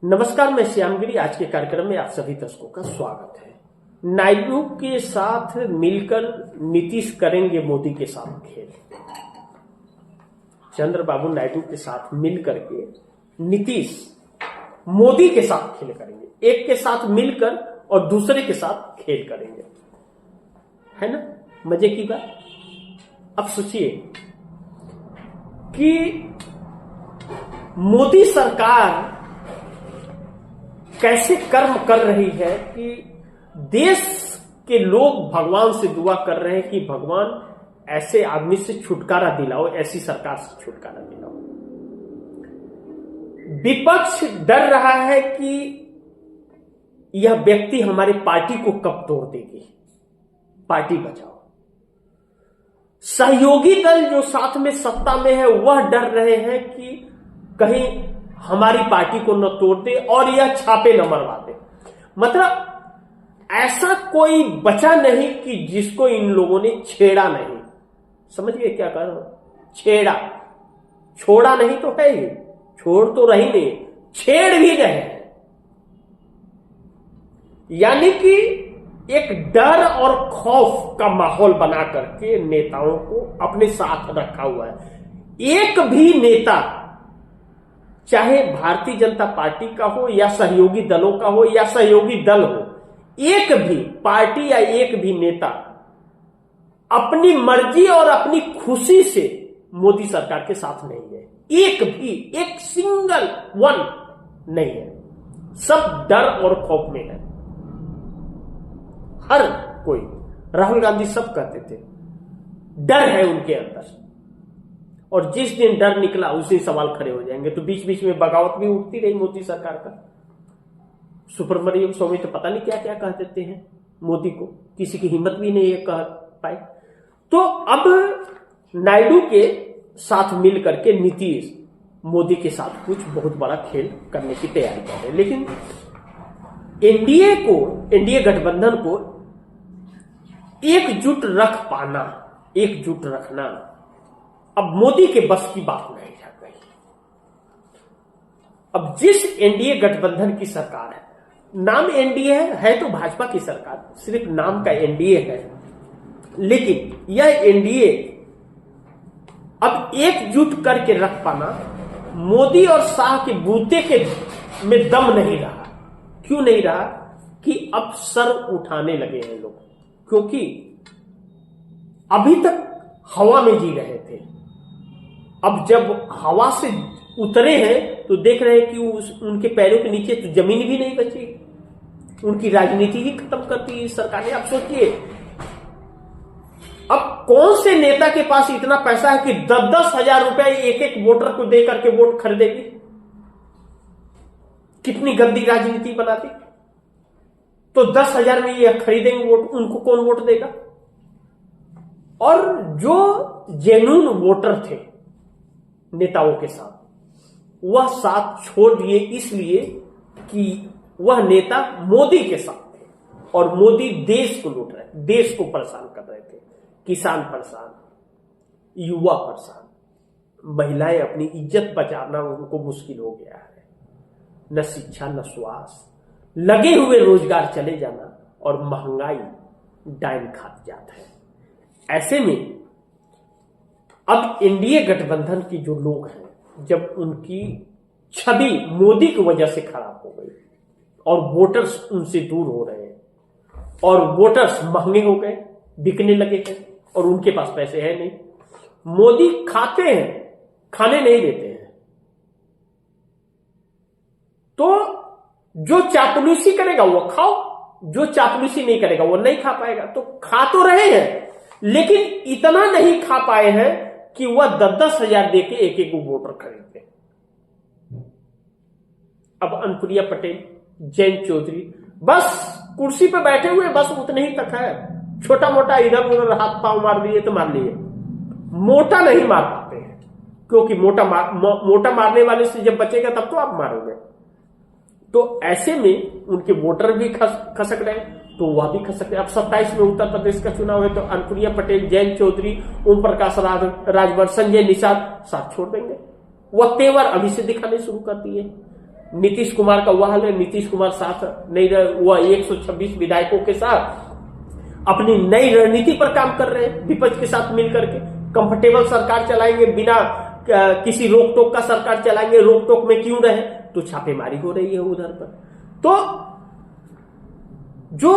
नमस्कार, मैं श्यामगिरी। आज के कार्यक्रम में आप सभी दर्शकों का स्वागत है। नायडू के साथ मिलकर नीतीश करेंगे मोदी के साथ खेल। चंद्रबाबू नायडू के साथ मिलकर के नीतीश मोदी के साथ खेल करेंगे। एक के साथ मिलकर और दूसरे के साथ खेल करेंगे, है ना? मजे की बात। अब सोचिए कि मोदी सरकार कैसे कर्म कर रही है कि देश के लोग भगवान से दुआ कर रहे हैं कि भगवान ऐसे आदमी से छुटकारा दिलाओ, ऐसी सरकार से छुटकारा दिलाओ। विपक्ष डर रहा है कि यह व्यक्ति हमारी पार्टी को कब तोड़ देगी, पार्टी बचाओ। सहयोगी दल जो साथ में सत्ता में है वह डर रहे हैं कि कहीं हमारी पार्टी को न तोड़ दे और यह छापे न मरवा दे। मतलब ऐसा कोई बचा नहीं कि जिसको इन लोगों ने छेड़ा नहीं। समझ गए क्या कह रहा हूं? छेड़ा, छोड़ा नहीं तो है ही, छोड़ तो रही नहीं, छेड़ भी गए। यानी कि एक डर और खौफ का माहौल बना करके नेताओं को अपने साथ रखा हुआ है। एक भी नेता, चाहे भारतीय जनता पार्टी का हो या सहयोगी दलों का हो या सहयोगी दल हो, एक भी पार्टी या एक भी नेता अपनी मर्जी और अपनी खुशी से मोदी सरकार के साथ नहीं है। एक भी, एक सिंगल वन नहीं है। सब डर और खौफ में है। हर कोई, राहुल गांधी सब कहते थे, डर है उनके अंदर। और जिस दिन डर निकला उस दिन सवाल खड़े हो जाएंगे। तो बीच बीच में बगावत भी उठती रही मोदी सरकार का। सुब्रमण्यम स्वामी तो पता नहीं क्या क्या कह देते हैं मोदी को, किसी की हिम्मत भी नहीं है कह पाए। तो अब नायडू के साथ मिल करके नीतीश मोदी के साथ कुछ बहुत बड़ा खेल करने की तैयारी कर रहे हैं। लेकिन एनडीए गठबंधन को एकजुट रख पाना, एकजुट रखना अब मोदी के बस की बात नहीं रह गई। अब जिस एनडीए गठबंधन की सरकार है, नाम एनडीए है तो भाजपा की सरकार, सिर्फ नाम का एनडीए है, लेकिन यह एनडीए अब एकजुट करके रख पाना मोदी और शाह के बूते के में दम नहीं रहा। क्यों नहीं रहा? कि अब सर उठाने लगे हैं लोग, क्योंकि अभी तक हवा में जी रहे थे। अब जब हवा से उतरे हैं तो देख रहे हैं कि उनके पैरों के नीचे तो जमीन भी नहीं बची। उनकी राजनीति ही खत्म कर दी सरकार ने। अब सोचिए, अब कौन से नेता के पास इतना पैसा है कि 10-10 हजार रुपए एक एक वोटर को दे करके वोट खरीदेगी? कितनी गंदी राजनीति बनाती। तो 10,000 में ये खरीदेंगे वोट, उनको कौन वोट देगा? और जो जेन्युइन वोटर थे नेताओं के साथ, वह साथ छोड़ दिए इसलिए कि वह नेता मोदी के साथ थे और मोदी देश को लूट रहे थे, देश को परेशान कर रहे थे। किसान परेशान, युवा परेशान, महिलाएं अपनी इज्जत बचाना उनको मुश्किल हो गया है। न शिक्षा न स्वास्थ्य, लगे हुए रोजगार चले जाना और महंगाई डाइन खाती जाता है। ऐसे में अब एनडीए गठबंधन की जो लोग हैं, जब उनकी छवि मोदी की वजह से खराब हो गई और वोटर्स उनसे दूर हो रहे हैं और वोटर्स महंगे हो गए, बिकने लगे हैं और उनके पास पैसे है नहीं। मोदी खाते हैं, खाने नहीं देते हैं। तो जो चापलूसी करेगा वो खाओ, जो चापलूसी नहीं करेगा वो नहीं खा पाएगा। तो खा तो रहे हैं, लेकिन इतना नहीं खा पाए हैं कि वह 10-10 हजार देके एक एक वोटर खरीदते। अब अनुप्रिया पटेल, जयंत चौधरी बस कुर्सी पर बैठे हुए, बस उतने ही तक है। छोटा मोटा इधर उधर हाथ पांव मार लिए तो मार लिए, मोटा नहीं मार पाते हैं, क्योंकि मोटा मारने वाले से जब बचेगा तब तो आप मारोगे। तो ऐसे में उनके वोटर भी खसक रहे, तो वह भी खसक रहे। अब 27 में उत्तर प्रदेश का चुनाव है तो अनुप्रिया पटेल, जयंत चौधरी, ओम प्रकाश राजभर, संजय निषाद साथ छोड़ देंगे। वह तेवर अभी से दिखाने शुरू कर दिए। नीतीश कुमार का वह हाल है, नीतीश कुमार साथ नहीं रहे, वह 126 विधायकों के साथ अपनी नई रणनीति पर काम कर रहे हैं, विपक्ष के साथ मिलकर के कंफर्टेबल सरकार चलाएंगे, बिना किसी रोक टोक का सरकार चलाएंगे, रोक टोक में क्यों रहे, तो छापेमारी हो रही है उधर पर। तो जो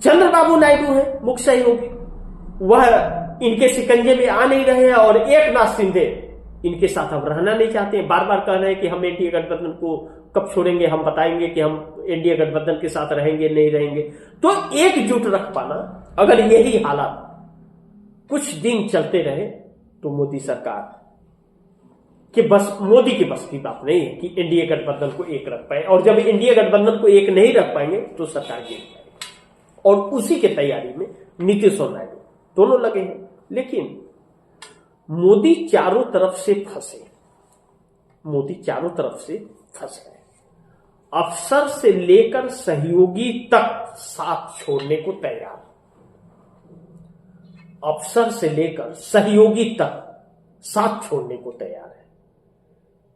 चंद्रबाबू नायडू है मुख्य सहयोगी, वह इनके शिकंजे में आ नहीं रहे हैं और एकनाथ शिंदे इनके साथ अब रहना नहीं चाहते हैं। बार बार कह रहे हैं कि हम एनडीए गठबंधन को कब छोड़ेंगे, हम बताएंगे कि हम एनडीए गठबंधन के साथ रहेंगे नहीं रहेंगे। तो एकजुट रख पाना, अगर यही हालात कुछ दिन चलते रहे तो मोदी सरकार कि बस, मोदी की बस की बात नहीं है कि एनडीए गठबंधन को एक रख पाए, और जब एनडीए गठबंधन को एक नहीं रख पाएंगे तो सरकार गिर जाएगी। और उसी के तैयारी में नीतीश और नायडू दोनों लगे हैं। लेकिन मोदी चारों तरफ से फंसे, मोदी चारों तरफ से फंस गए। अफसर से लेकर सहयोगी तक साथ छोड़ने को तैयार, अफसर से लेकर सहयोगी तक साथ छोड़ने को तैयार है।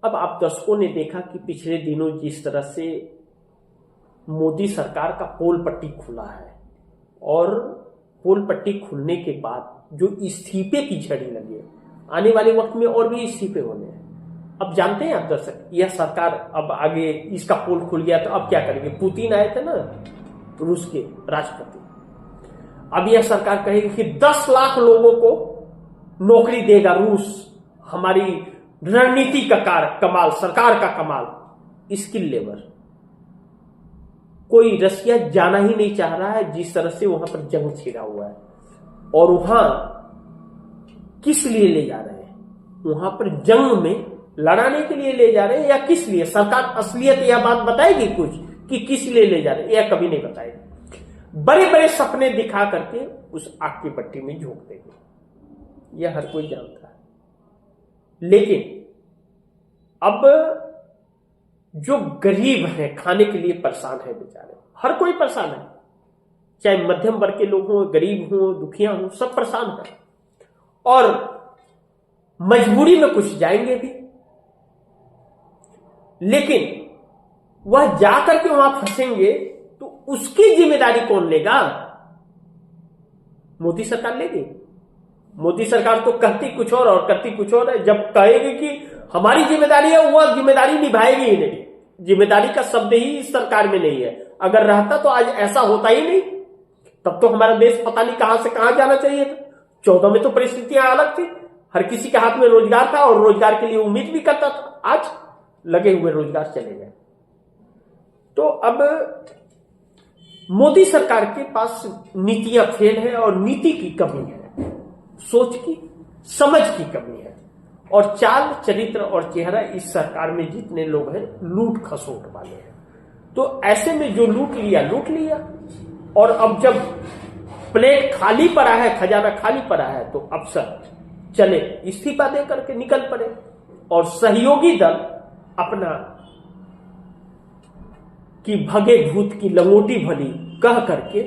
अब आप दर्शकों ने देखा कि पिछले दिनों जिस तरह से मोदी सरकार का पोल पट्टी खुला है, और पोल पट्टी खुलने के बाद जो इस्तीफे की झड़ी लगी है, आने वाले वक्त में और भी इस्तीफे होने हैं। अब जानते हैं आप दर्शक, यह सरकार अब आगे इसका पोल खुल गया तो अब क्या करेंगे। पुतिन आए थे ना, रूस के राष्ट्रपति, अब यह सरकार कहेगी कि 10 लाख लोगों को नौकरी देगा रूस। हमारी रणनीति का कमाल, सरकार का कमाल। स्किल लेबर, कोई रसिया जाना ही नहीं चाह रहा है जिस तरह से वहां पर जंग छिड़ा हुआ है। और वहां किस लिए ले जा रहे हैं, वहां पर जंग में लड़ाने के लिए ले जा रहे हैं या किस लिए? सरकार असलियत यह बात बताएगी कुछ कि किस लिए ले जा रहे हैं, यह कभी नहीं बताएगी। बड़े बड़े सपने दिखा करके उस आग की भट्टी में झोंक देंगे, यह हर कोई जानता है। लेकिन अब जो गरीब है, खाने के लिए परेशान है बेचारे, हर कोई परेशान है, चाहे मध्यम वर्ग के लोग हों, गरीब हों, दुखिया हों, सब परेशान है। और मजबूरी में कुछ जाएंगे भी, लेकिन वह जाकर के वहां फंसेंगे तो उसकी जिम्मेदारी कौन लेगा? मोदी सरकार लेगी। मोदी सरकार तो कहती कुछ और करती कुछ और है। जब कहेगी कि हमारी जिम्मेदारी है, वह जिम्मेदारी निभाएगी ही नहीं। जिम्मेदारी का शब्द ही इस सरकार में नहीं है। अगर रहता तो आज ऐसा होता ही नहीं, तब तो हमारा देश पता नहीं कहां से कहां जाना चाहिए था। 14 में तो परिस्थितियां अलग थी, हर किसी के हाथ में रोजगार था और रोजगार के लिए उम्मीद भी करता था। आज लगे हुए रोजगार चले गए। तो अब मोदी सरकार के पास नीतियां फेल है और नीति की कमी है, सोच की, समझ की कमी है, और चाल, चरित्र और चेहरा इस सरकार में जितने लोग हैं लूट खसोट वाले हैं। तो ऐसे में जो लूट लिया, और अब जब प्लेट खाली पड़ा है, खजाना खाली पड़ा है, तो अफसर चले इस्तीफा दे करके निकल पड़े, और सहयोगी दल अपना कि भगे भूत की लंगोटी भली कह करके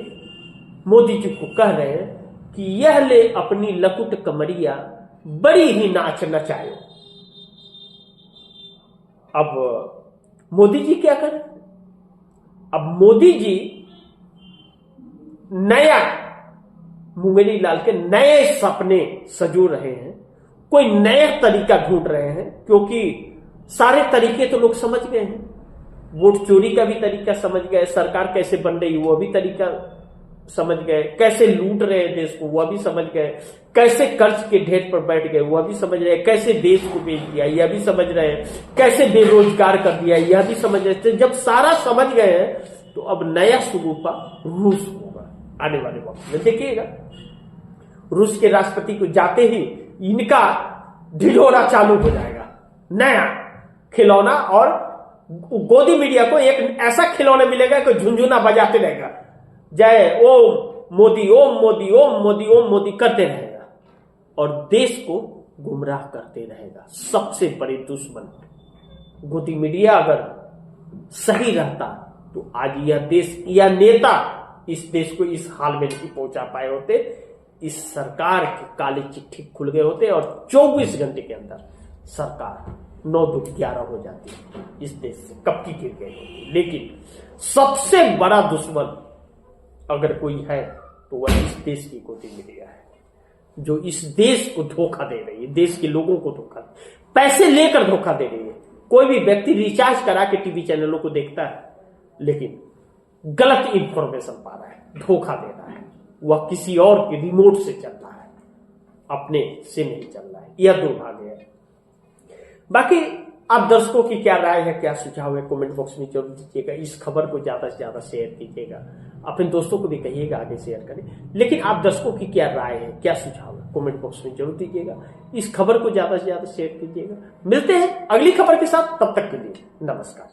मोदी जी को कह रहे हैं कि यह ले अपनी लकुट कमरिया बड़ी ही नाच नचाए। अब मोदी जी क्या करें? अब मोदी जी नया मुंगेरी लाल के नए सपने सजो रहे हैं, कोई नया तरीका ढूंढ रहे हैं, क्योंकि सारे तरीके तो लोग समझ गए हैं। वोट चोरी का भी तरीका समझ गए, सरकार कैसे बन रही वो भी तरीका समझ गए, कैसे लूट रहे हैं देश को वह भी समझ गए, कैसे कर्ज के ढेर पर बैठ गए वह भी समझ रहे हैं, कैसे देश को बेच दिया यह भी समझ रहे हैं, कैसे बेरोजगार कर दिया यह भी समझ रहे थे। जब सारा समझ गए हैं तो अब नया सुरूपा रूस होगा आने वाले वक्त में। देखिएगा, रूस के राष्ट्रपति को जाते ही इनका ढिढोरा चालू हो जाएगा, नया खिलौना, और गोदी मीडिया को एक ऐसा खिलौना मिलेगा कि झुंझुना बजाते रहेगा, जय ओम मोदी, ओम मोदी, ओम मोदी, ओम मोदी करते रहेगा और देश को गुमराह करते रहेगा। सबसे बड़े दुश्मन गोदी मीडिया अगर सही रहता तो आज यह देश, यह नेता इस देश को इस हाल में नहीं पहुंचा पाए होते। इस सरकार के काले चिट्ठी खुल गए होते और 24 घंटे के अंदर सरकार 9 2 11 हो जाती है इस देश से, कब की गिर गई होती। लेकिन सबसे बड़ा दुश्मन अगर कोई है तो वह इस देश की गोदी मीडिया है, जो इस देश को धोखा दे रही है, देश के लोगों को धोखा, पैसे लेकर धोखा दे रही है। कोई भी व्यक्ति रिचार्ज करा के टीवी चैनलों को देखता है, लेकिन गलत इंफॉर्मेशन पा रहा है, धोखा दे रहा है। वह किसी और के रिमोट से चल रहा है, अपने से नहीं चल रहा है। यह दुर्भाग्य है। बाकी आप दर्शकों की क्या राय है, क्या सुझाव है, कमेंट बॉक्स में जरूर दीजिएगा। इस खबर को ज्यादा से ज्यादा शेयर कीजिएगा, अपने दोस्तों को भी कहिएगा आगे शेयर करें। लेकिन आप दर्शकों की क्या राय है, क्या सुझाव है, कमेंट बॉक्स में जरूर दीजिएगा। इस खबर को ज्यादा से ज्यादा शेयर कीजिएगा। मिलते हैं अगली खबर के साथ, तब तक के लिए नमस्कार।